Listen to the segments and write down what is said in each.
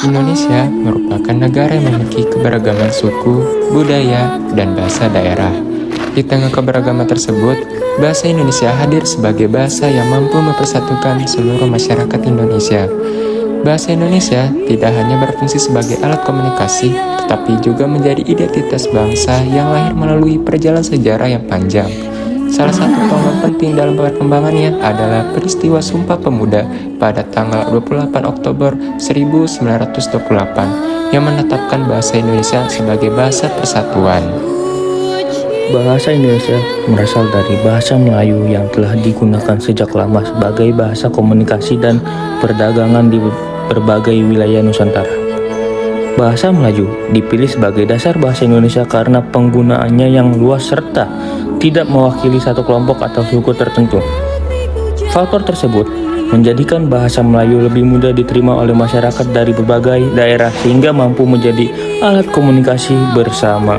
Indonesia merupakan negara yang memiliki keberagaman suku, budaya, dan bahasa daerah. Di tengah keberagaman tersebut, bahasa Indonesia hadir sebagai bahasa yang mampu mempersatukan seluruh masyarakat Indonesia. Bahasa Indonesia tidak hanya berfungsi sebagai alat komunikasi, tetapi juga menjadi identitas bangsa yang lahir melalui perjalanan sejarah yang panjang. Salah satu tonggak penting dalam perkembangannya adalah peristiwa Sumpah Pemuda pada tanggal 28 Oktober 1928 yang menetapkan bahasa Indonesia sebagai bahasa persatuan. Bahasa Indonesia berasal dari bahasa Melayu yang telah digunakan sejak lama sebagai bahasa komunikasi dan perdagangan di berbagai wilayah Nusantara. Bahasa Melayu dipilih sebagai dasar bahasa Indonesia karena penggunaannya yang luas serta tidak mewakili satu kelompok atau suku tertentu. Faktor tersebut menjadikan bahasa Melayu lebih mudah diterima oleh masyarakat dari berbagai daerah sehingga mampu menjadi alat komunikasi bersama.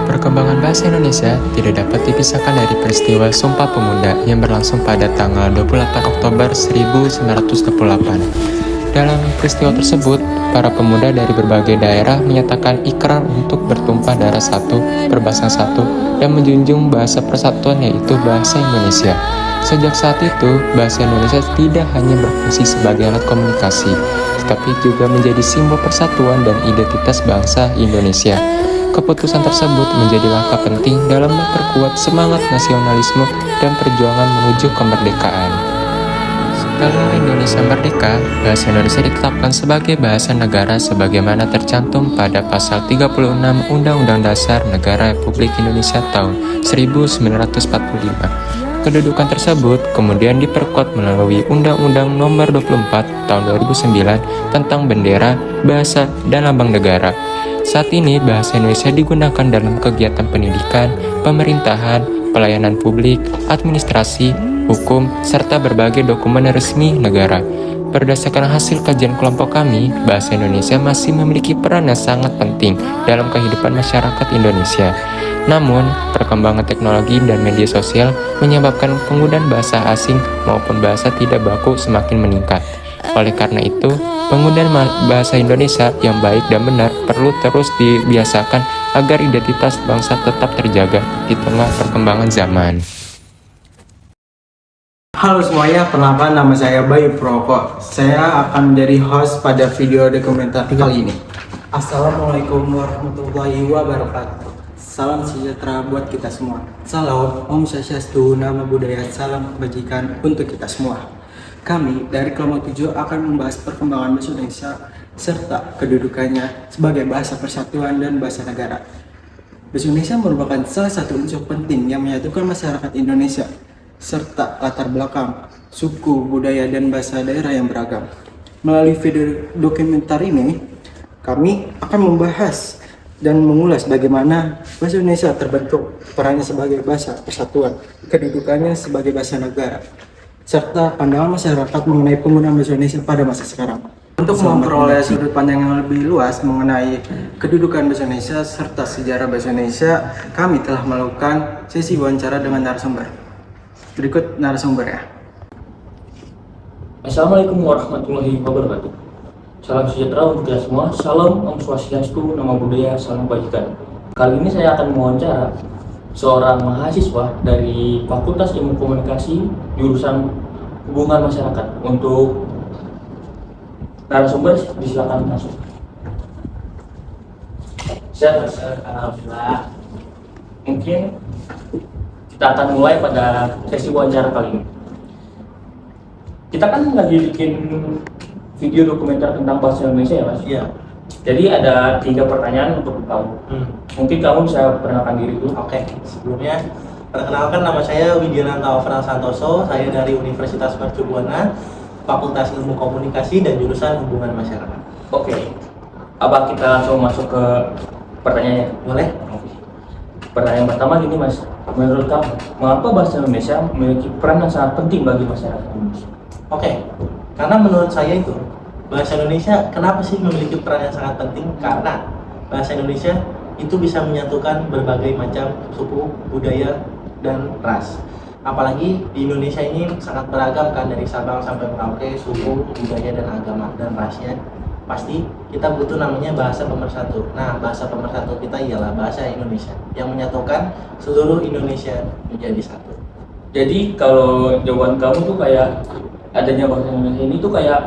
Perkembangan bahasa Indonesia tidak dapat dipisahkan dari peristiwa Sumpah Pemuda yang berlangsung pada tanggal 28 Oktober 1928. Dalam peristiwa tersebut, para pemuda dari berbagai daerah menyatakan ikrar untuk bertumpah darah satu, berbangsa satu, dan menjunjung bahasa persatuan yaitu bahasa Indonesia. Sejak saat itu, bahasa Indonesia tidak hanya berfungsi sebagai alat komunikasi, tetapi juga menjadi simbol persatuan dan identitas bangsa Indonesia. Keputusan tersebut menjadi langkah penting dalam memperkuat semangat nasionalisme dan perjuangan menuju kemerdekaan. Setelah Indonesia merdeka, bahasa Indonesia ditetapkan sebagai bahasa negara sebagaimana tercantum pada pasal 36 Undang-Undang Dasar Negara Republik Indonesia tahun 1945. Kedudukan tersebut kemudian diperkuat melalui Undang-Undang Nomor 24 Tahun 2009 tentang bendera, bahasa, dan lambang negara. Saat ini bahasa Indonesia digunakan dalam kegiatan pendidikan, pemerintahan, pelayanan publik, administrasi, hukum, serta berbagai dokumen resmi negara. Berdasarkan hasil kajian kelompok kami, bahasa Indonesia masih memiliki peran yang sangat penting dalam kehidupan masyarakat Indonesia. Namun, perkembangan teknologi dan media sosial menyebabkan penggunaan bahasa asing maupun bahasa tidak baku semakin meningkat. Oleh karena itu, penggunaan bahasa Indonesia yang baik dan benar perlu terus dibiasakan agar identitas bangsa tetap terjaga di tengah perkembangan zaman. Halo semuanya, perkenalkan nama saya Bayu Proko. Saya akan menjadi host pada video dokumenter kali ini. Assalamualaikum warahmatullahi wabarakatuh. Salam sejahtera buat kita semua. Salam, Om Swastiastu, Namo Buddhaya, salam kebajikan untuk kita semua. Kami dari kelompok 7 akan membahas perkembangan bahasa Indonesia serta kedudukannya sebagai bahasa persatuan dan bahasa negara. Bahasa Indonesia merupakan salah satu unsur penting yang menyatukan masyarakat Indonesia serta latar belakang, suku, budaya, dan bahasa daerah yang beragam. Melalui video dokumenter ini, kami akan membahas dan mengulas bagaimana bahasa Indonesia terbentuk, perannya sebagai bahasa persatuan, kedudukannya sebagai bahasa negara, serta pandangan masyarakat mengenai penggunaan bahasa Indonesia pada masa sekarang. Untuk memperoleh sudut pandang yang lebih luas mengenai kedudukan bahasa Indonesia serta sejarah bahasa Indonesia, kami telah melakukan sesi wawancara dengan narasumber. Berikut narasumbernya. Assalamualaikum warahmatullahi wabarakatuh. Salam sejahtera untuk kita semua. Salam Om Swastiastu, Namo Buddhaya, salam kebajikan. Kali ini saya akan mewawancara seorang mahasiswa dari Fakultas Ilmu Komunikasi jurusan Hubungan Masyarakat. Untuk narasumber disilakan masuk. Alhamdulillah. Mungkin kita akan mulai pada sesi wawancara kali ini. Kita kan lagi bikin video dokumenter tentang bahasa Indonesia ya Mas? Iya. Jadi ada 3 pertanyaan untuk kamu. Mungkin kamu bisa perkenalkan diri dulu. Oke, sebelumnya perkenalkan nama saya Widyananta Ofral Santoso. Saya dari Universitas Mercu Buana, Fakultas Ilmu Komunikasi dan jurusan Hubungan Masyarakat. Oke. Apa kita langsung masuk ke pertanyaannya? Boleh? Pertanyaan pertama gini Mas, menurut kamu, mengapa bahasa Indonesia memiliki peran yang sangat penting bagi masyarakat Indonesia? Oke, karena menurut saya itu bahasa Indonesia kenapa sih memiliki peran yang sangat penting? Karena bahasa Indonesia itu bisa menyatukan berbagai macam suku, budaya, dan ras. Apalagi di Indonesia ini sangat beragam kan, dari Sabang sampai Merauke, suku, budaya, dan agama dan rasnya. pasti kita butuh namanya bahasa pemersatu. Nah, bahasa pemersatu kita ialah bahasa Indonesia yang menyatukan seluruh Indonesia menjadi satu. Jadi kalau jawaban kamu tuh kayak adanya bahasa Indonesia ini tuh kayak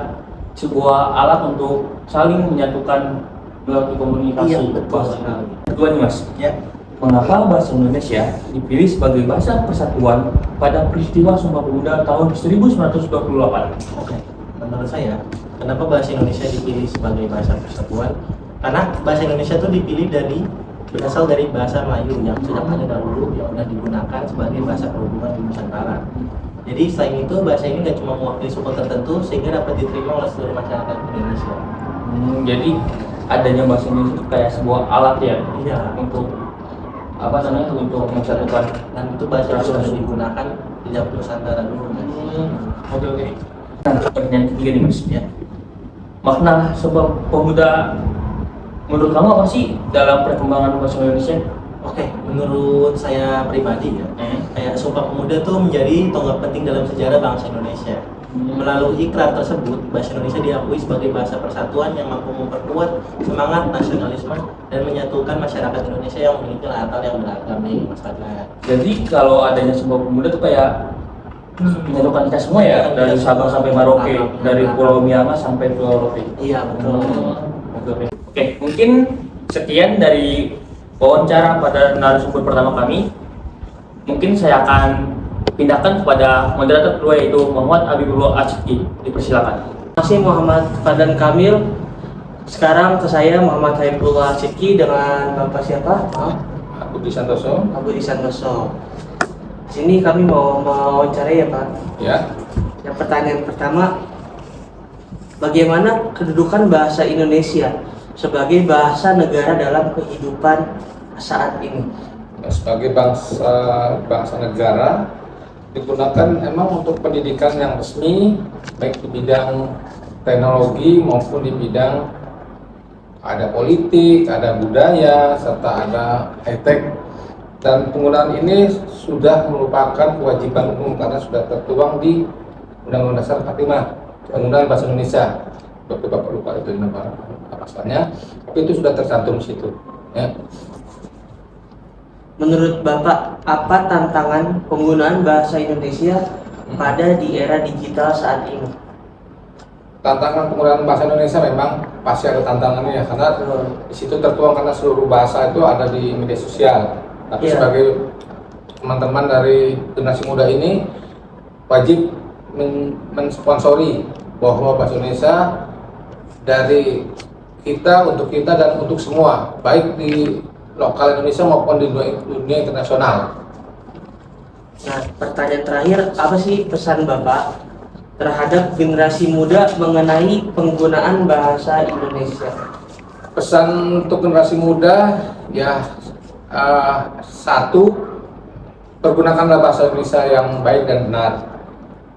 sebuah alat untuk saling menyatukan melalui komunikasi. Iya, betul bahasa. sekali. Kedua nih Mas, Ya, mengapa bahasa Indonesia dipilih sebagai bahasa persatuan pada peristiwa Sumpah Pemuda tahun 1928? oke. Menurut saya, kenapa bahasa Indonesia dipilih sebagai bahasa persatuan? Karena bahasa Indonesia itu dipilih berasal dari bahasa Melayu yang sejak ada dahulu yang sudah digunakan sebagai bahasa perhubungan di Nusantara. Jadi selain itu bahasa ini nggak cuma mewakili suku tertentu sehingga dapat diterima oleh seluruh masyarakat Indonesia. Jadi adanya bahasa Indonesia itu kayak sebuah alat ya Iya. untuk apa namanya untuk menyatukan. Dan itu bahasa yang sudah digunakan di dapur Nusantara dulu. Oke. Nah, pertanyaan ketiga nih Mas. Ya. Makna Sumpah Pemuda menurut kamu apa sih dalam perkembangan bahasa Indonesia? Oke, menurut saya pribadi ya, kayak Sumpah Pemuda tuh menjadi tonggak penting dalam sejarah bangsa Indonesia. Melalui ikrar tersebut, bahasa Indonesia diakui sebagai bahasa persatuan yang mampu memperkuat semangat nasionalisme dan menyatukan masyarakat Indonesia yang memiliki latar yang beragam nih, Mas Fadlan. Jadi kalau adanya Sumpah Pemuda itu kayak menyatukan kita semua ya, dari Sabang sampai Merauke, dari Pulau Myanmar sampai Pulau Rote. Iya, betul. Oke, mungkin sekian dari wawancara pada narasumber pertama kami. Mungkin saya akan pindahkan kepada moderator kedua yaitu Muhammad Habibullah Asyidki. Dipersilakan. Terima kasih Muhammad Fadlan Kamil. Sekarang ke saya Muhammad Habibullah Asyidki dengan Bapak siapa? Aku di Santoso. Abu Santoso. Sini kami mau mewawancarai ya Pak. Ya. Yang pertanyaan pertama, bagaimana kedudukan bahasa Indonesia sebagai bahasa negara dalam kehidupan saat ini? Sebagai bangsa negara digunakan emang untuk pendidikan yang resmi, baik di bidang teknologi maupun di bidang ada politik, ada budaya, serta ada high-tech. Dan penggunaan ini sudah merupakan kewajiban umum karena sudah tertuang di Undang-Undang Dasar 45, penggunaan bahasa Indonesia. Bapak lupa itu nama pasalnya, tapi itu sudah tercantum di situ. Ya. Menurut Bapak, apa tantangan penggunaan bahasa Indonesia pada di era digital saat ini? Tantangan penggunaan bahasa Indonesia memang pasti ada tantangannya ya, karena di situ tertuang karena seluruh bahasa itu ada di media sosial. Tapi sebagai teman-teman dari generasi muda ini wajib mensponsori bahwa bahasa Indonesia dari kita, untuk kita, dan untuk semua, baik di lokal Indonesia maupun di dunia internasional. Nah, pertanyaan terakhir, apa sih pesan Bapak terhadap generasi muda mengenai penggunaan bahasa Indonesia? Pesan untuk generasi muda ya, satu, pergunakanlah bahasa Indonesia yang baik dan benar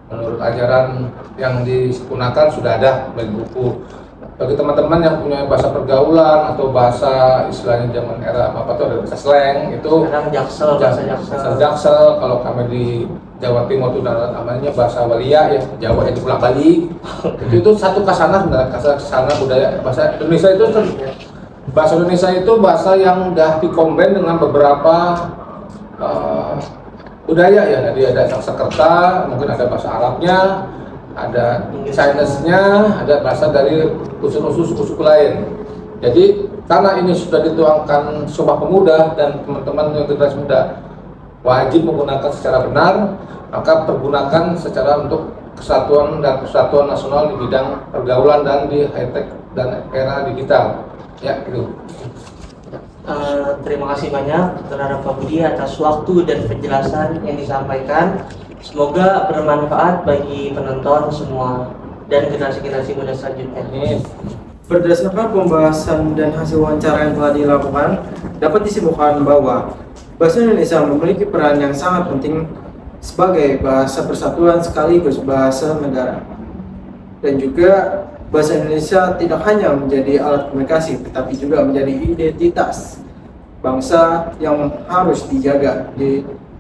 menurut ajaran yang digunakan sudah ada dari buku. Bagi teman-teman yang punya bahasa pergaulan atau bahasa istilahnya zaman era apa tuh, ada bahasa slang itu Sekarang bahasa Jaksel. Kalau kami di Jawa Timur itu namanya bahasa Walia ya, Jawa yang dipulang balik. itu satu kasana sebenarnya, kasana budaya bahasa Indonesia itu bahasa Indonesia itu bahasa yang udah dikombin dengan beberapa budaya ya. Jadi ada Sanskerta, mungkin ada bahasa Arabnya, ada Chinese-nya, ada bahasa dari unsur-unsur suku-suku lain. Jadi karena ini sudah dituangkan Sumpah Pemuda dan teman-teman yang generasi muda wajib menggunakan secara benar, maka pergunakan secara untuk kesatuan dan persatuan nasional di bidang pergaulan dan di high-tech dan era digital. Ya, itu. Terima kasih banyak terhadap Pak Budi atas waktu dan penjelasan yang disampaikan. Semoga bermanfaat bagi penonton semua dan generasi-generasi muda selanjutnya. Berdasarkan pembahasan dan hasil wawancara yang telah dilakukan, dapat disimpulkan bahwa bahasa Indonesia memiliki peran yang sangat penting sebagai bahasa persatuan sekaligus bahasa negara. Dan juga bahasa Indonesia tidak hanya menjadi alat komunikasi, tetapi juga menjadi identitas bangsa yang harus dijaga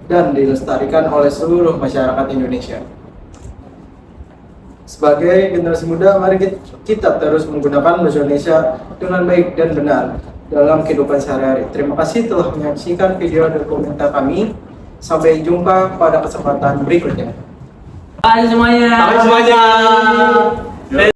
dan dilestarikan oleh seluruh masyarakat Indonesia. Sebagai generasi muda, mari kita terus menggunakan bahasa Indonesia dengan baik dan benar dalam kehidupan sehari-hari. Terima kasih telah menyaksikan video dokumenter kami. Sampai jumpa pada kesempatan berikutnya. Bye semuanya. Bye semuanya.